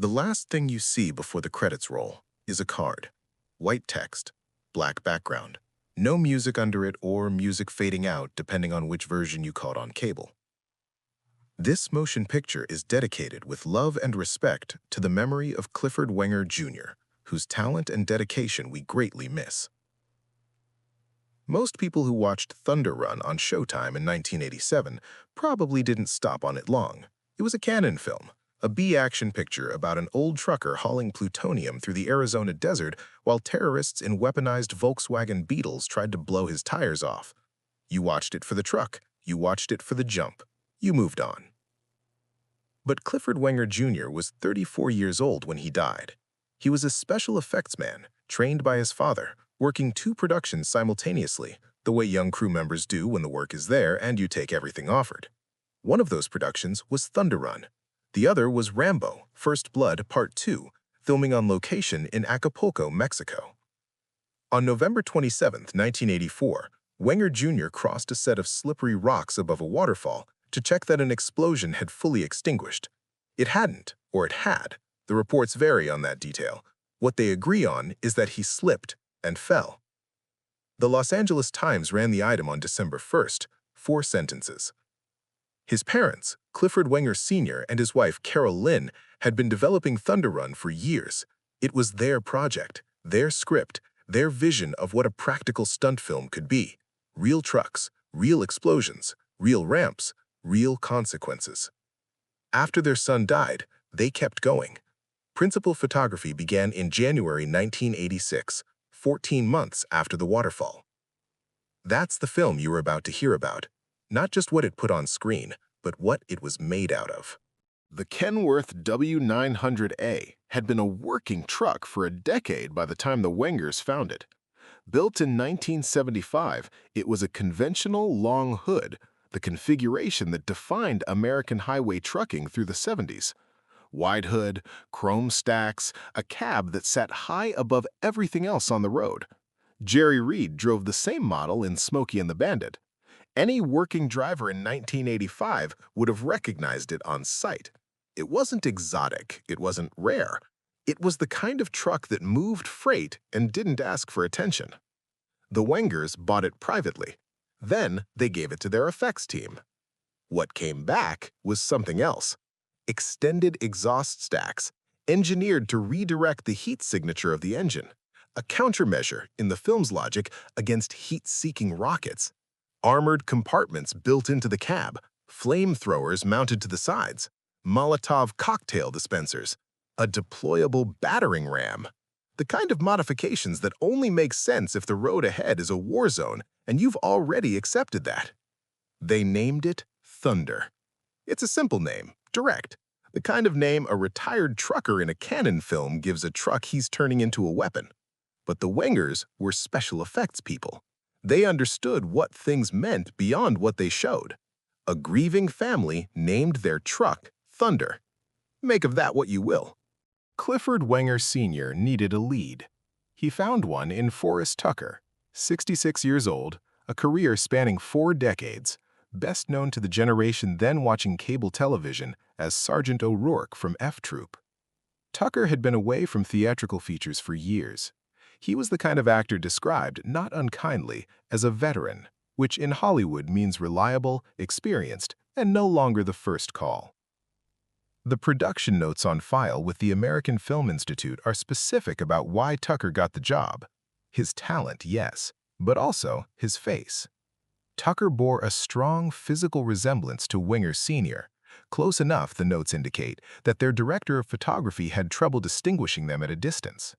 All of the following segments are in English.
The last thing you see before the credits roll is a card. White text, black background. No music under it or music fading out depending on which version you caught on cable. This motion picture is dedicated with love and respect to the memory of Clifford Wenger Jr., whose talent and dedication we greatly miss. Most people who watched Thunder Run on Showtime in 1987 probably didn't stop on it long. It was a Cannon film, a B-action picture about an old trucker hauling plutonium through the Arizona desert while terrorists in weaponized Volkswagen Beetles tried to blow his tires off. You watched it for the truck. You watched it for the jump. You moved on. But Clifford Wenger Jr. was 34 years old when he died. He was a special effects man, trained by his father, working 2 productions simultaneously, the way young crew members do when the work is there and you take everything offered. One of those productions was Thunder Run. The other was Rambo, First Blood, Part 2, filming on location in Acapulco, Mexico. On November 27, 1984, Wenger Jr. crossed a set of slippery rocks above a waterfall to check that an explosion had fully extinguished. It hadn't, or it had. The reports vary on that detail. What they agree on is that he slipped and fell. The Los Angeles Times ran the item on December 1st, 4 sentences. His parents, Clifford Wenger Sr. and his wife Carol Lynn, had been developing Thunder Run for years. It was their project, their script, their vision of what a practical stunt film could be. Real trucks, real explosions, real ramps, real consequences. After their son died, they kept going. Principal photography began in January 1986, 14 months after the waterfall. That's the film you were about to hear about. Not just what it put on screen, but what it was made out of. The Kenworth W900A had been a working truck for a decade by the time the Wengers found it. Built in 1975, it was a conventional long hood, the configuration that defined American highway trucking through the 70s. Wide hood, chrome stacks, a cab that sat high above everything else on the road. Jerry Reed drove the same model in Smokey and the Bandit. Any working driver in 1985 would have recognized it on sight. It wasn't exotic, it wasn't rare. It was the kind of truck that moved freight and didn't ask for attention. The Wengers bought it privately. Then they gave it to their effects team. What came back was something else. Extended exhaust stacks, engineered to redirect the heat signature of the engine, a countermeasure in the film's logic against heat-seeking rockets, armored compartments built into the cab, flamethrowers mounted to the sides, Molotov cocktail dispensers, a deployable battering ram, the kind of modifications that only make sense if the road ahead is a war zone and you've already accepted that. They named it Thunder. It's a simple name, direct, the kind of name a retired trucker in a Cannon film gives a truck he's turning into a weapon. But the Wengers were special effects people. They understood what things meant beyond what they showed. A grieving family named their truck Thunder. Make of that what you will. Clifford Wenger Sr. needed a lead. He found one in Forrest Tucker, 66 years old, a career spanning 4 decades, best known to the generation then watching cable television as Sergeant O'Rourke from F Troop. Tucker had been away from theatrical features for years. He was the kind of actor described, not unkindly, as a veteran, which in Hollywood means reliable, experienced, and no longer the first call. The production notes on file with the American Film Institute are specific about why Tucker got the job. His talent, yes, but also his face. Tucker bore a strong physical resemblance to Wenger Sr., close enough, the notes indicate, that their director of photography had trouble distinguishing them at a distance.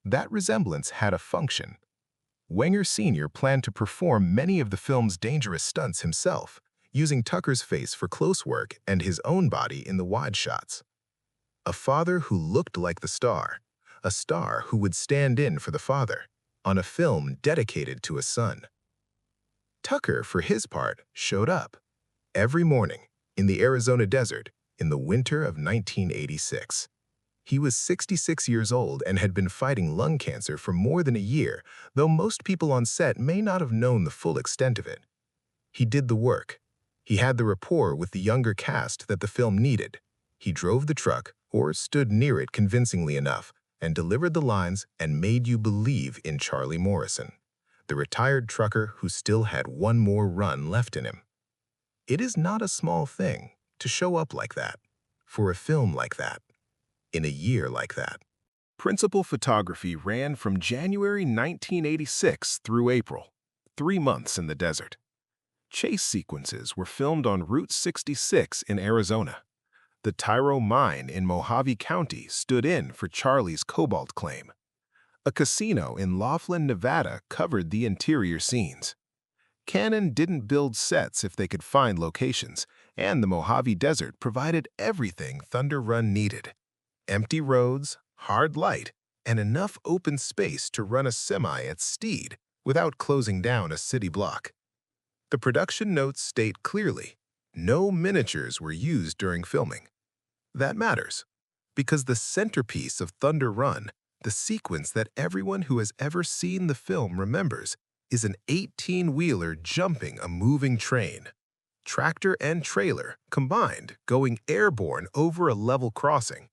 That resemblance had a function. Wenger Sr. planned to perform many of the film's dangerous stunts himself, using Tucker's face for close work and his own body in the wide shots. A father who looked like the star, a star who would stand in for the father, on a film dedicated to a son. Tucker, for his part, showed up every morning in the Arizona desert in the winter of 1986. He was 66 years old and had been fighting lung cancer for more than a year, though most people on set may not have known the full extent of it. He did the work. He had the rapport with the younger cast that the film needed. He drove the truck, or stood near it convincingly enough and delivered the lines and made you believe in Charlie Morrison, the retired trucker who still had one more run left in him. It is not a small thing to show up like that, for a film like that, in a year like that. Principal photography ran from January 1986 through April, 3 months in the desert. Chase sequences were filmed on Route 66 in Arizona. The Tyro Mine in Mojave County stood in for Charlie's cobalt claim. A casino in Laughlin, Nevada covered the interior scenes. Canon didn't build sets if they could find locations, and the Mojave Desert provided everything Thunder Run needed: empty roads, hard light, and enough open space to run a semi at speed without closing down a city block. The production notes state clearly, no miniatures were used during filming. That matters, because the centerpiece of Thunder Run, the sequence that everyone who has ever seen the film remembers, is an 18-wheeler jumping a moving train. Tractor and trailer combined going airborne over a level crossing.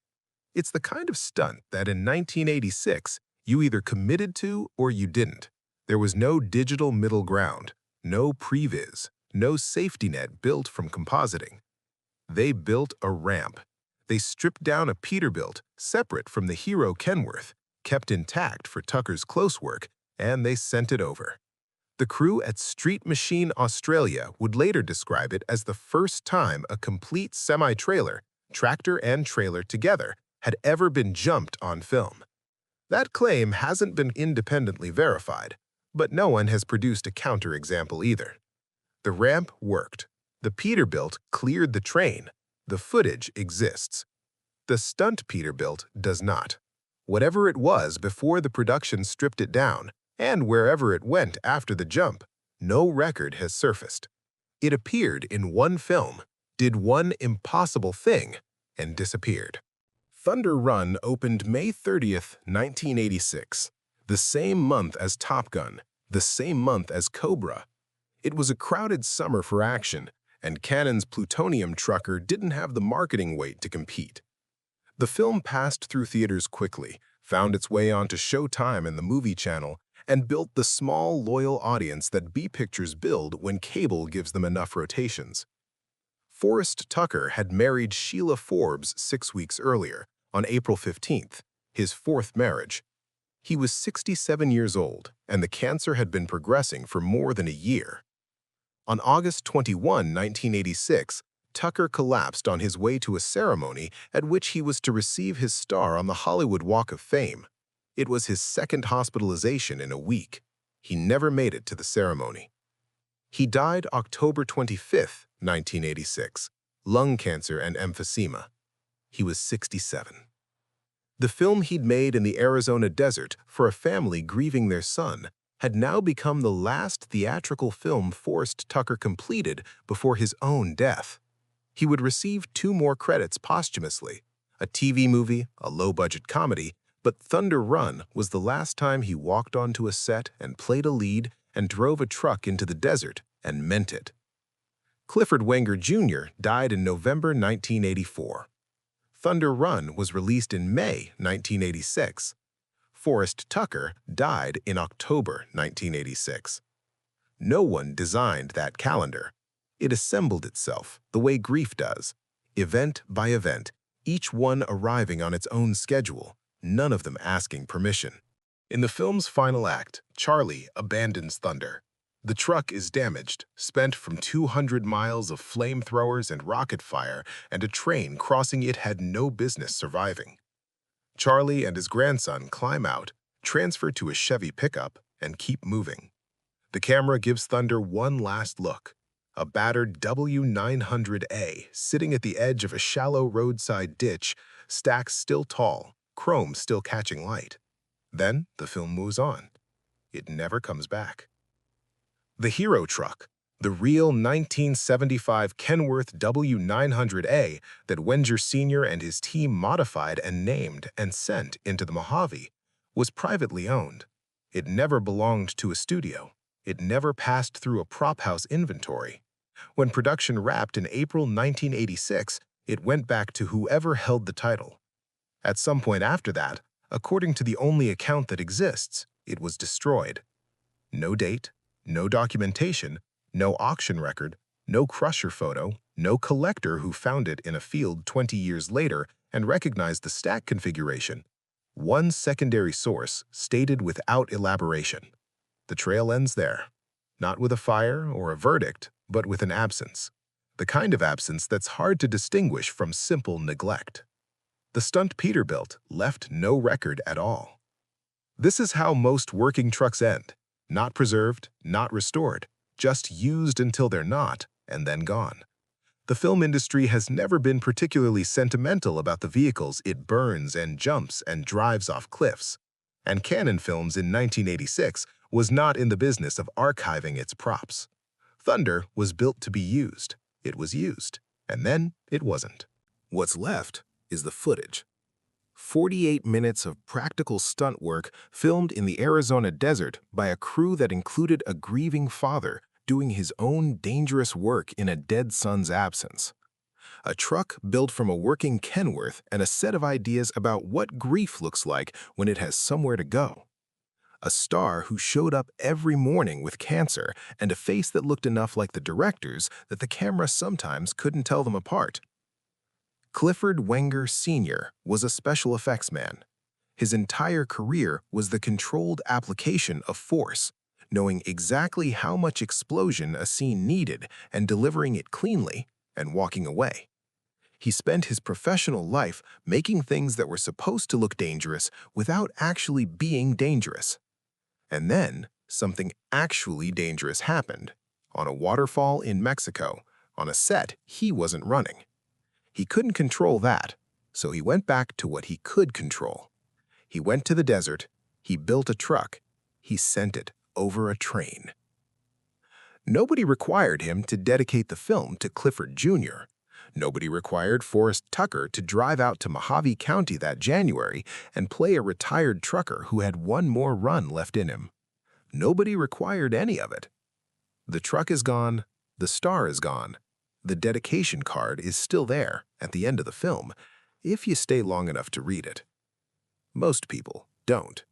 It's the kind of stunt that in 1986 you either committed to or you didn't. There was no digital middle ground, no previs, no safety net built from compositing. They built a ramp. They stripped down a Peterbilt separate from the hero Kenworth, kept intact for Tucker's close work, and they sent it over. The crew at Street Machine Australia would later describe it as the first time a complete semi-trailer, tractor and trailer together, had ever been jumped on film. That claim hasn't been independently verified, but no one has produced a counterexample either. The ramp worked. The Peterbilt cleared the train. The footage exists. The stunt Peterbilt does not. Whatever it was before the production stripped it down, and wherever it went after the jump, no record has surfaced. It appeared in one film, did one impossible thing, and disappeared. Thunder Run opened May 30th, 1986, the same month as Top Gun, the same month as Cobra. It was a crowded summer for action, and Canon's plutonium trucker didn't have the marketing weight to compete. The film passed through theaters quickly, found its way onto Showtime and the Movie Channel, and built the small, loyal audience that B-pictures build when cable gives them enough rotations. Forrest Tucker had married Sheila Forbes 6 weeks earlier, on April 15th, his 4th marriage. He was 67 years old, and the cancer had been progressing for more than a year. On August 21, 1986, Tucker collapsed on his way to a ceremony at which he was to receive his star on the Hollywood Walk of Fame. It was his 2nd hospitalization in a week. He never made it to the ceremony. He died October 25, 1986, lung cancer and emphysema. He was 67. The film he'd made in the Arizona desert for a family grieving their son had now become the last theatrical film Forrest Tucker completed before his own death. He would receive 2 more credits posthumously, a TV movie, a low-budget comedy, but Thunder Run was the last time he walked onto a set and played a lead and drove a truck into the desert and meant it. Clifford Wenger Jr. died in November 1984. Thunder Run was released in May 1986. Forrest Tucker died in October 1986. No one designed that calendar. It assembled itself the way grief does, event by event, each one arriving on its own schedule, none of them asking permission. In the film's final act, Charlie abandons Thunder. The truck is damaged, spent from 200 miles of flamethrowers and rocket fire, and a train crossing it had no business surviving. Charlie and his grandson climb out, transfer to a Chevy pickup, and keep moving. The camera gives Thunder one last look, a battered W900A sitting at the edge of a shallow roadside ditch, stacks still tall, chrome still catching light. Then the film moves on. It never comes back. The hero truck, the real 1975 Kenworth W900A that Wenger Sr. and his team modified and named and sent into the Mojave, was privately owned. It never belonged to a studio. It never passed through a prop house inventory. When production wrapped in April 1986, it went back to whoever held the title, At some point after that, according to the only account that exists, it was destroyed. No date, no documentation, no auction record, no crusher photo, no collector who found it in a field 20 years later and recognized the stack configuration. One secondary source stated without elaboration. The trail ends there. Not with a fire or a verdict, but with an absence. The kind of absence that's hard to distinguish from simple neglect. The stunt Peter built left no record at all. This is how most working trucks end. Not preserved, not restored, just used until they're not, and then gone. The film industry has never been particularly sentimental about the vehicles it burns and jumps and drives off cliffs. And Canon Films in 1986 was not in the business of archiving its props. Thunder was built to be used. It was used, and then it wasn't. What's left is the footage. 48 minutes of practical stunt work filmed in the Arizona desert by a crew that included a grieving father doing his own dangerous work in a dead son's absence. A truck built from a working Kenworth and a set of ideas about what grief looks like when it has somewhere to go. A star who showed up every morning with cancer and a face that looked enough like the director's that the camera sometimes couldn't tell them apart. Clifford Wenger Sr. was a special effects man. His entire career was the controlled application of force, knowing exactly how much explosion a scene needed and delivering it cleanly and walking away. He spent his professional life making things that were supposed to look dangerous without actually being dangerous. And then something actually dangerous happened, on a waterfall in Mexico, on a set he wasn't running. He couldn't control that, so he went back to what he could control. He went to the desert, he built a truck, he sent it over a train. Nobody required him to dedicate the film to Clifford Jr. Nobody required Forrest Tucker to drive out to Mojave County that January and play a retired trucker who had one more run left in him. Nobody required any of it. The truck is gone, the star is gone. The dedication card is still there at the end of the film, if you stay long enough to read it. Most people don't.